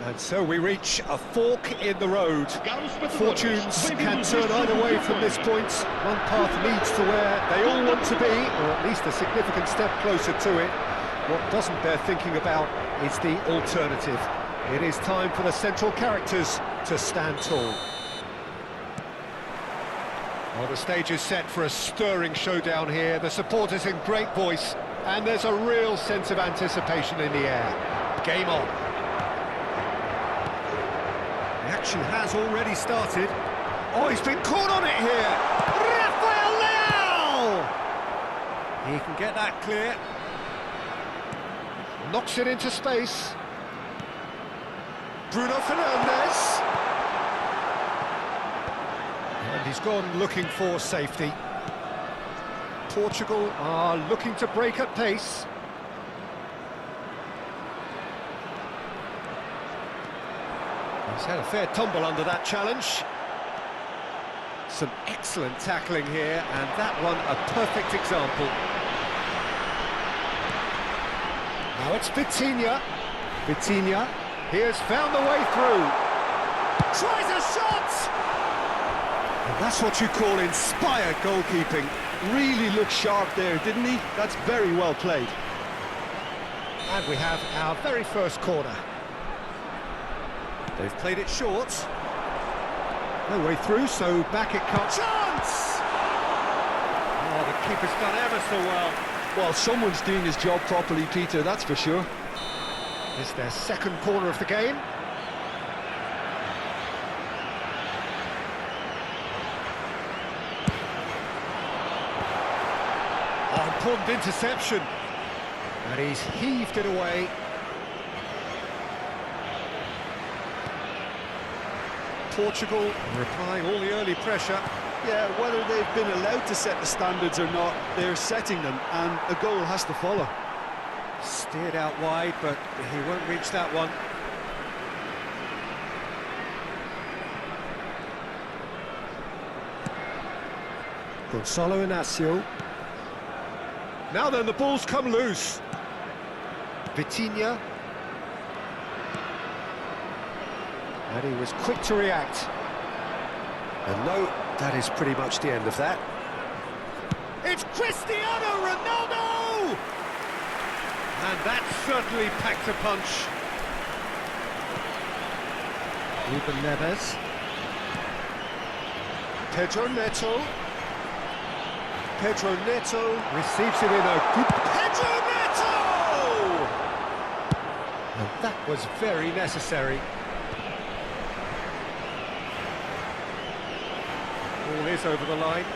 And so we reach a fork in the road. Fortunes can turn either way from this point. One path leads to where they all want to be, or at least a significant step closer to it. What doesn't bear thinking about is the alternative. It is time for the central characters to stand tall. Well, the stage is set for a stirring showdown here. The supporters in great voice, and there's a real sense of anticipation in the air. Game on. The action has already started. Oh, he's been caught on it here! Rafael Leao! He can get that clear. Knocks it into space. Bruno Fernandes. And he's gone looking for safety. Portugal are looking to break at pace. He's had a fair tumble under that challenge. Some excellent tackling here, and that one a perfect example. Now it's Vitinha. Vitinha, he has found the way through. Tries a shot! And that's what you call inspired goalkeeping. Really looked sharp there, didn't he? That's very well played. And we have our very first corner. They've played it short. No way through, so back it comes. Chance! Oh, the keeper's done ever so well. Well, someone's doing his job properly, Peter, that's for sure. It's their second corner of the game. Oh, important interception. And he's heaved it away. Portugal replying all the early pressure. Yeah, whether they've been allowed to set the standards or not, they're setting them, and a goal has to follow. Steered out wide, but he won't reach that one. Gonzalo Inacio. Now then, the ball's come loose. Vitinha. And he was quick to react. And no, that is pretty much the end of that. It's Cristiano Ronaldo! And that certainly packed a punch. Ruben Neves. Pedro Neto. Pedro Neto receives it in a good... Pedro Neto! And that was very necessary. Ball is over the line.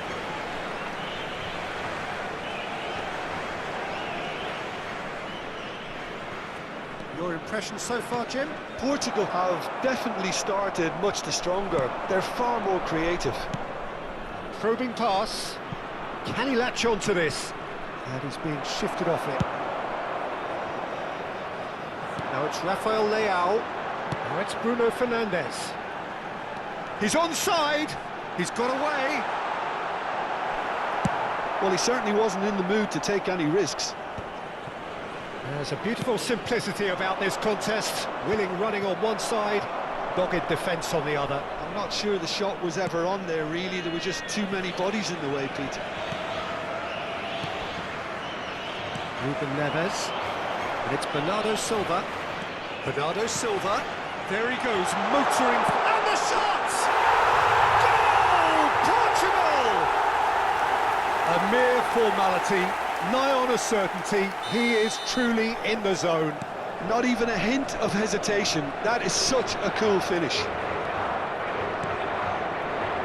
Your impression so far, Jim? Portugal have definitely started much the stronger. They're far more creative. Probing pass. Can he latch on to this? And he's being shifted off it. Now it's Rafael Leao. Now it's Bruno Fernandes. He's onside. He's got away. Well, he certainly wasn't in the mood to take any risks. There's a beautiful simplicity about this contest. Willing running on one side, dogged defence on the other. I'm not sure the shot was ever on there, really. There were just too many bodies in the way, Peter. Ruben Neves. And it's Bernardo Silva. Bernardo Silva. There he goes, motoring. And the shot! Goal! Portugal! A mere formality. Nigh on a certainty, he is truly in the zone. Not even a hint of hesitation. That is such a cool finish.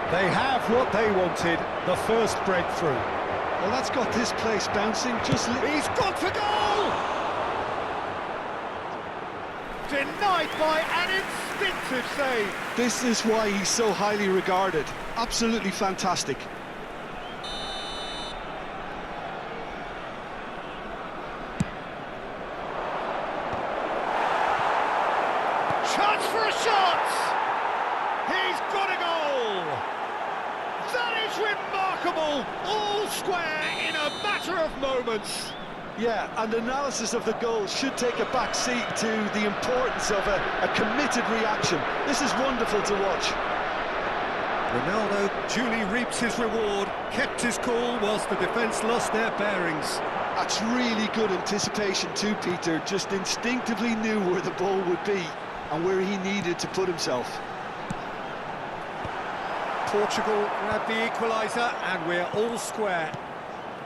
They have what they wanted, the first breakthrough. Well, that's got this place bouncing. He's gone for goal! Denied by an instinctive save. This is why he's so highly regarded. Absolutely fantastic. Chance for a shot! He's got a goal! That is remarkable! All square in a matter of moments. Yeah, and analysis of the goal should take a back seat to the importance of a committed reaction. This is wonderful to watch. Ronaldo duly reaps his reward, kept his cool whilst the defence lost their bearings. That's really good anticipation too, Peter. Just instinctively knew where the ball would be and where he needed to put himself. Portugal grab the equaliser and we're all square.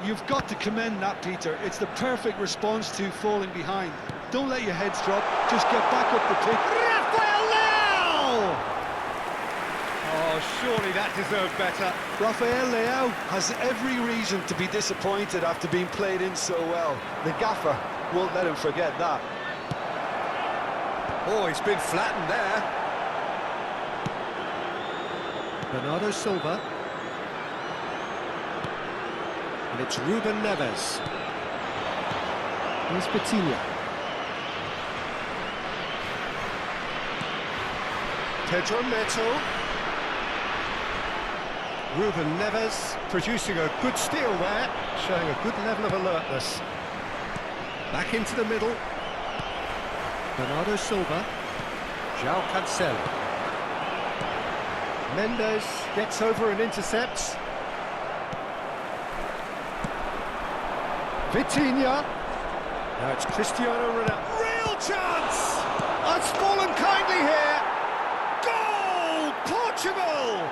You've got to commend that, Peter. It's the perfect response to falling behind. Don't let your heads drop, just get back up the pitch. Rafael Leao! Oh, surely that deserved better. Rafael Leao has every reason to be disappointed after being played in so well. The gaffer won't let him forget that. Oh, he's been flattened there. Bernardo Silva. And it's Ruben Neves. Here's Vitinha. Pedro Neto. Ruben Neves producing a good steal there, showing a good level of alertness. Back into the middle. Bernardo Silva. João Cancelo. Mendes gets over and intercepts. Vitinha. Now it's Cristiano Ronaldo. Real chance! It's fallen kindly here. Goal! Portugal!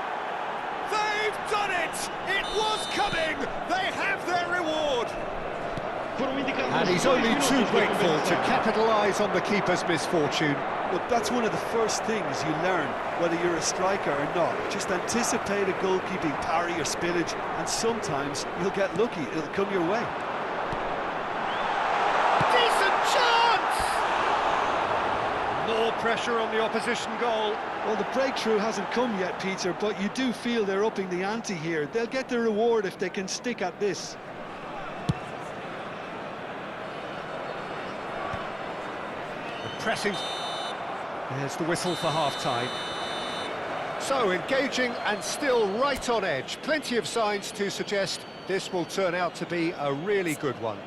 They've done it! It was coming! They have their reward! And he's only too grateful to capitalise on the keeper's misfortune. Look, that's one of the first things you learn, whether you're a striker or not. Just anticipate a goalkeeping parry or spillage, and sometimes you'll get lucky, it'll come your way. Decent chance! More pressure on the opposition goal. Well, the breakthrough hasn't come yet, Peter, but you do feel they're upping the ante here. They'll get the reward if they can stick at this. Pressing. There's the whistle for half-time. So, engaging and still right on edge. Plenty of signs to suggest this will turn out to be a really good one.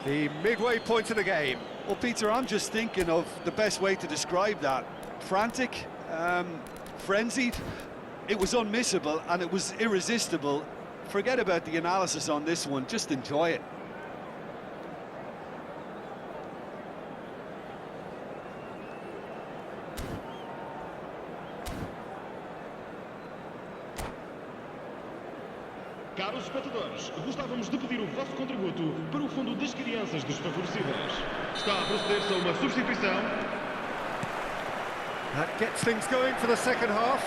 The midway point of the game. Well, Peter, I'm just thinking of the best way to describe that. Frantic, frenzied. It was unmissable and it was irresistible. Forget about the analysis on this one, just enjoy it. Caros espectadores, gostávamos de pedir o vosso contributo para o Fundo das Crianças Desfavorecidas. Está a proceder-se a uma substituição. That gets things going for the second half.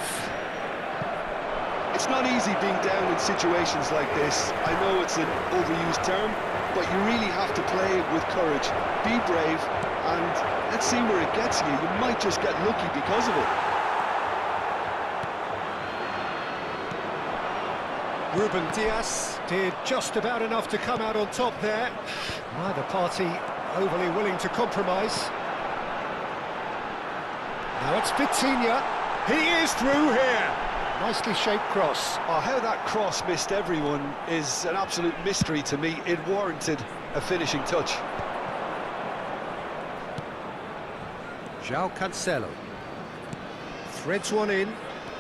It's not easy being down in situations like this. I know it's an overused term, but you really have to play it with courage. Be brave, and let's see where it gets you. You might just get lucky because of it. Ruben Dias did just about enough to come out on top there. Neither party overly willing to compromise. Now it's Vitinha. He is through here. Nicely shaped cross. Oh, how that cross missed everyone is an absolute mystery to me. It warranted a finishing touch. João Cancelo. Threads one in,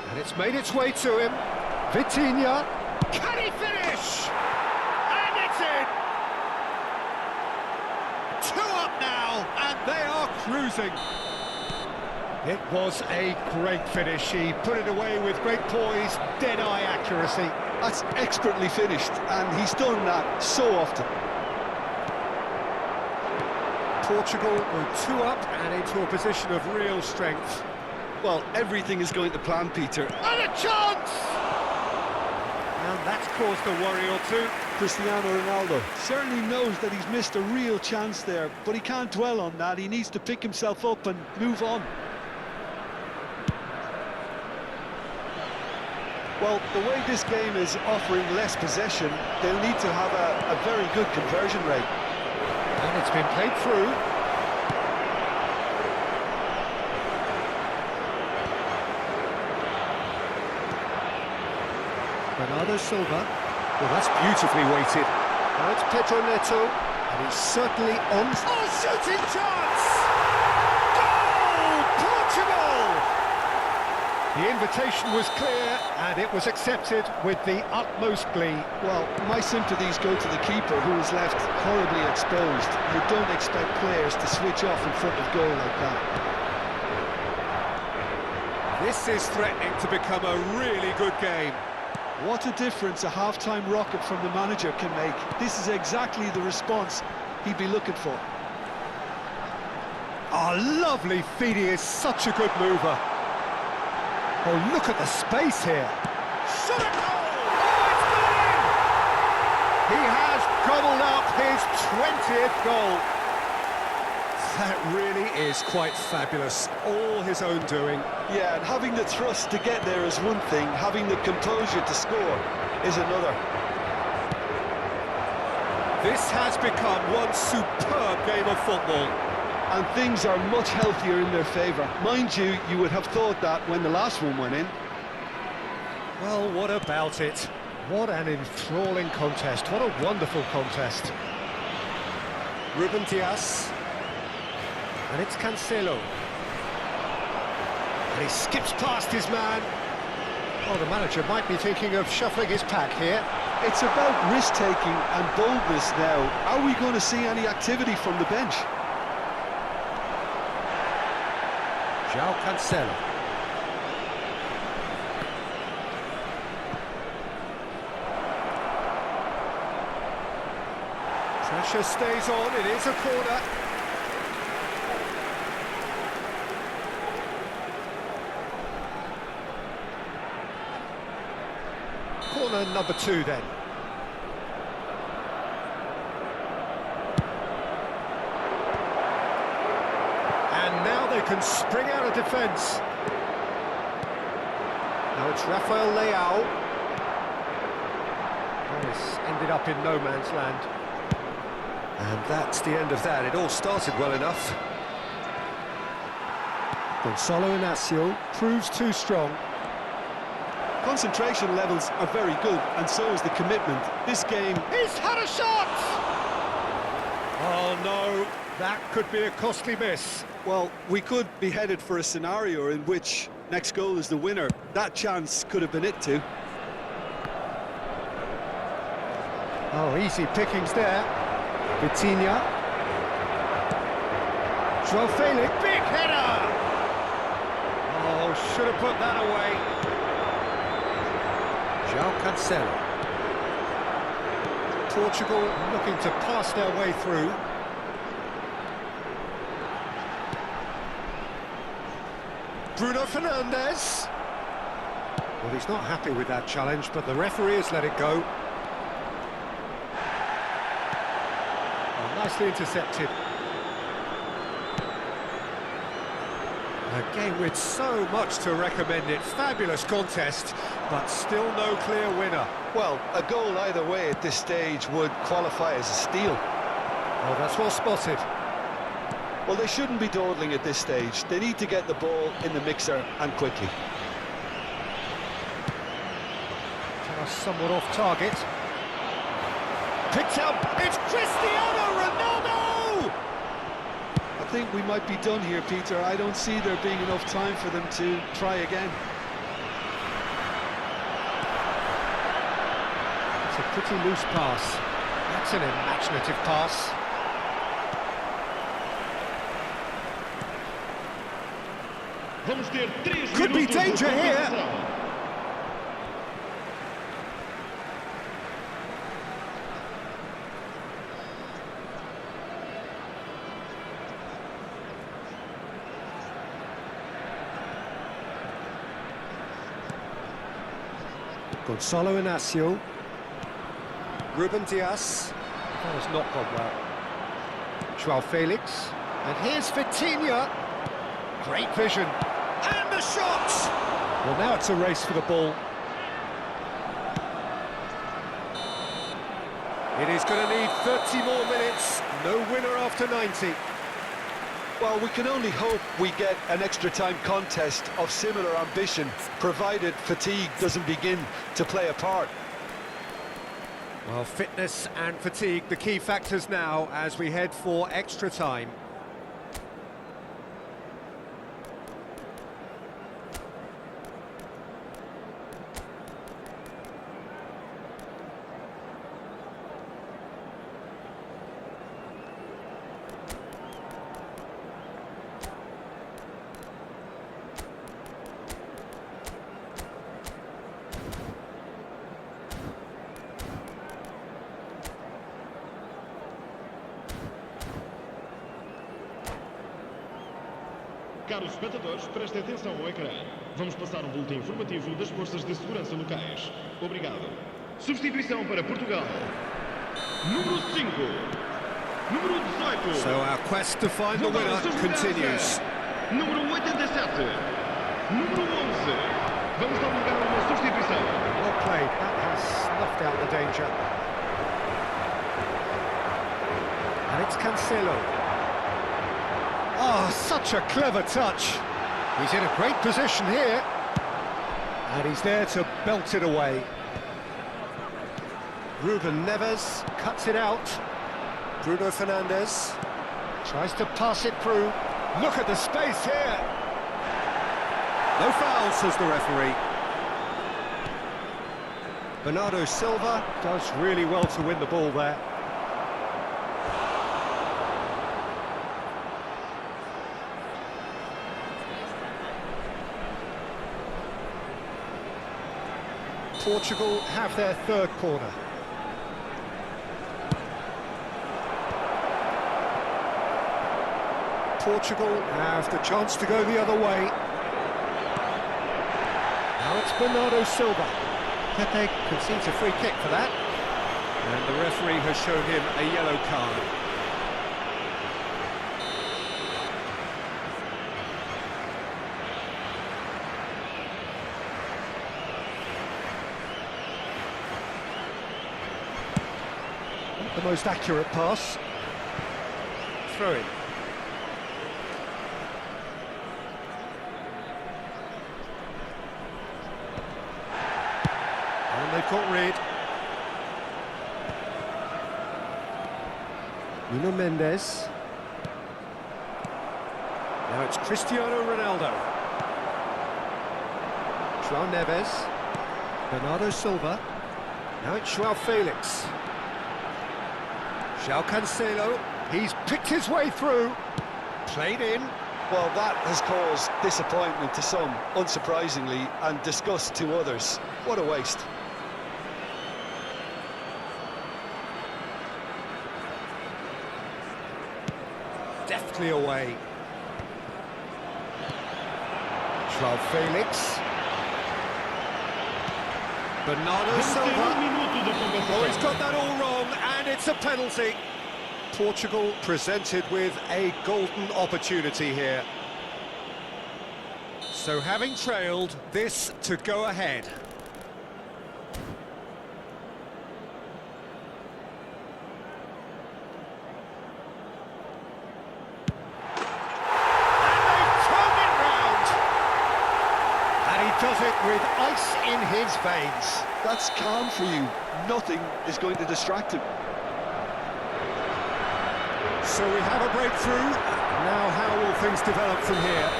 and it's made its way to him. Vitinha. Can he finish? And it's in! 2 up now, and they are cruising. It was a great finish. He put it away with great poise, dead-eye accuracy. That's expertly finished, and he's done that so often. Portugal go 2 up and into a position of real strength. Well, everything is going to plan, Peter. And a chance! And that's caused a worry or two. Cristiano Ronaldo certainly knows that he's missed a real chance there, but he can't dwell on that. He needs to pick himself up and move on. Well, the way this game is offering less possession, they'll need to have a very good conversion rate. And it's been played through. Bernardo Silva. Well, that's beautifully weighted. Now it's Pedro Neto. And he's certainly on... Oh, shooting chance! Goal! Portugal! The invitation was clear, and it was accepted with the utmost glee. Well, my sympathies go to the keeper, who was left horribly exposed. You don't expect players to switch off in front of goal like that. This is threatening to become a really good game. What a difference a half-time rocket from the manager can make. This is exactly the response he'd be looking for. Oh, lovely feed. He is such a good mover. Oh, look at the space here. Shot a goal! Oh, it's gone in! He has gobbled up his 20th goal. That really is quite fabulous. All his own doing. Yeah, and having the thrust to get there is one thing, having the composure to score is another. This has become one superb game of football. And things are much healthier in their favour. Mind you, you would have thought that when the last one went in. Well, what about it? What an enthralling contest. What a wonderful contest. Ruben Dias. And it's Cancelo. And he skips past his man. Oh, the manager might be thinking of shuffling his pack here. It's about risk-taking and boldness now. Are we going to see any activity from the bench? João Cancelo. Pressure stays on, it is a corner. Corner number 2 then. And now they can spring out of defence. Now it's Rafael Leao. This ended up in no man's land. And that's the end of that. It all started well enough. Gonzalo Inacio proves too strong. Concentration levels are very good, and so is the commitment. This game... He's had a shot! Oh no, that could be a costly miss. Well, we could be headed for a scenario in which next goal is the winner. That chance could have been it too. Oh, easy pickings there. Vitinha. João Felix, big header! Oh, should have put that away. João Cancelo. Portugal looking to pass their way through. Bruno Fernandes. Well, he's not happy with that challenge, but the referee has let it go. Oh, nicely intercepted. A game with so much to recommend it. Fabulous contest, but still no clear winner. Well, a goal either way at this stage would qualify as a steal. Oh, that's well spotted. Well, they shouldn't be dawdling at this stage. They need to get the ball in the mixer, and quickly. Somewhat off target. Picked up, it's Cristiano Ronaldo! I think we might be done here, Peter. I don't see there being enough time for them to try again. It's a pretty loose pass. That's an imaginative pass. Could be danger here. Gonzalo Inacio. Ruben Dias. That has not gone well. João Felix. And here's Vitinha. Great vision. And the shot! Well, now it's a race for the ball. It is going to need 30 more minutes. No winner after 90. Well, we can only hope we get an extra-time contest of similar ambition, provided fatigue doesn't begin to play a part. Well, fitness and fatigue, the key factors now as we head for extra time. Caros espectadores, prestem atenção ao ecrã. Vamos passar um boletim informativo das forças de segurança locais. Obrigado. Substituição para Portugal. Número 5. Número 18. So our quest to find the winner continues. Número 87. Número 11. Vamos dar lugar a uma substituição. Well played, that has snuffed out the danger. And it's Cancelo. Oh, such a clever touch. He's in a great position here. And he's there to belt it away. Ruben Neves cuts it out. Bruno Fernandes tries to pass it through. Look at the space here. No foul, says the referee. Bernardo Silva does really well to win the ball there. Portugal have their third corner. Portugal have the chance to go the other way. Now it's Bernardo Silva. Pepe concedes a free kick for that. And the referee has shown him a yellow card. The most accurate pass. Throw in. And they've got rid. Nuno Mendes. Now it's Cristiano Ronaldo. João Neves. Bernardo Silva. Now it's João Felix. João Cancelo, he's picked his way through, played in. Well, that has caused disappointment to some, unsurprisingly, and disgust to others. What a waste. Deftly away. João Felix. Bernardo Silva. Oh, he's got that all wrong, and it's a penalty. Portugal presented with a golden opportunity here. So having trailed, this to go ahead. Does it with ice in his veins. That's calm for you. Nothing is going to distract him. So we have a breakthrough. Now how will things develop from here?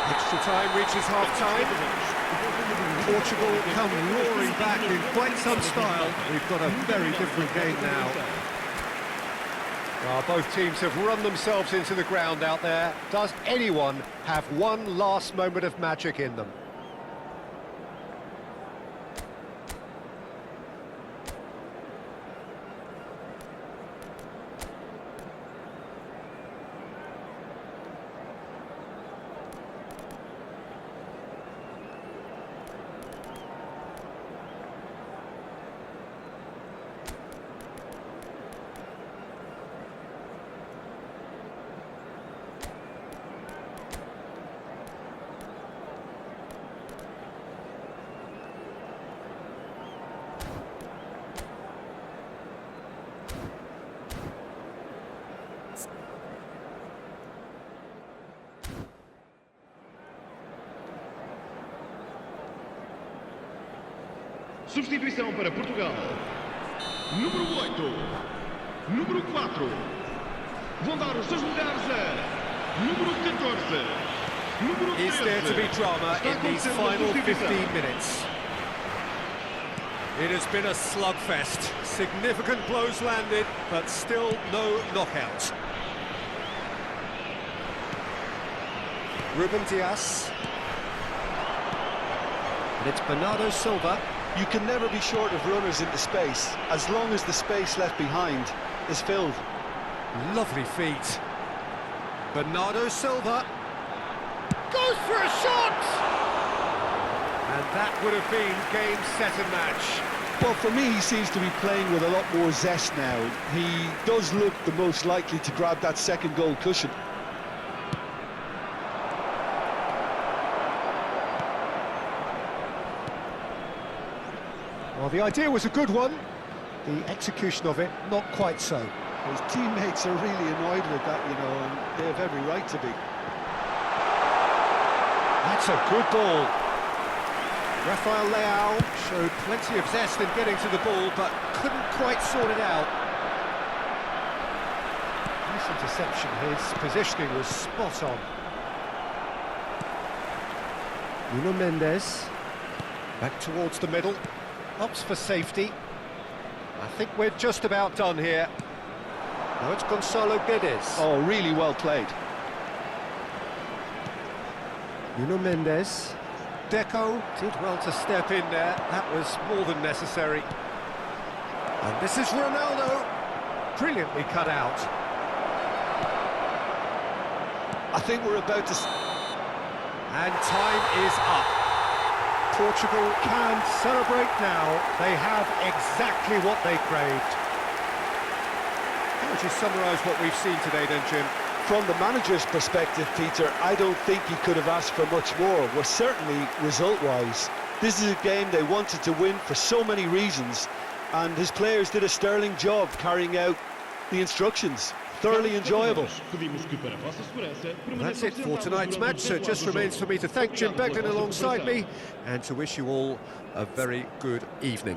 Extra time reaches half-time. Portugal come roaring back in quite some style. We've got a very different game now. Well, both teams have run themselves into the ground out there. Does anyone have one last moment of magic in them? Substituição para Portugal. Número 8. Número 4. Vão dar os seus lugares a número 14. Número 13. Is there to be drama in these final 15 minutes? It has been a slugfest. Significant blows landed, but still no knockout. Ruben Dias. And it's Bernardo Silva. You can never be short of runners into space, as long as the space left behind is filled. Lovely feet. Bernardo Silva goes for a shot! And that would have been game, set and match. Well, for me, he seems to be playing with a lot more zest now. He does look the most likely to grab that second goal cushion. Well, the idea was a good one. The execution of it, not quite so. His teammates are really annoyed with that, you know, and they have every right to be. That's a good ball. Rafael Leao showed plenty of zest in getting to the ball, but couldn't quite sort it out. Nice interception. His positioning was spot on. Nuno Mendes. Back towards the middle. Opts for safety. I think we're just about done here. Now it's Gonzalo Guedes. Oh, really well played. Nuno Mendes. Deco did well to step in there. That was more than necessary. And this is Ronaldo. Brilliantly cut out. I think we're about to... And time is up. Portugal can celebrate now. They have exactly what they craved. How would you summarise what we've seen today then, Jim? From the manager's perspective, Peter, I don't think he could have asked for much more. Well, certainly result-wise. This is a game they wanted to win for so many reasons, and his players did a sterling job carrying out the instructions. Thoroughly enjoyable. That's it for tonight's match, so it just remains for me to thank Jim Beglin alongside me and to wish you all a very good evening.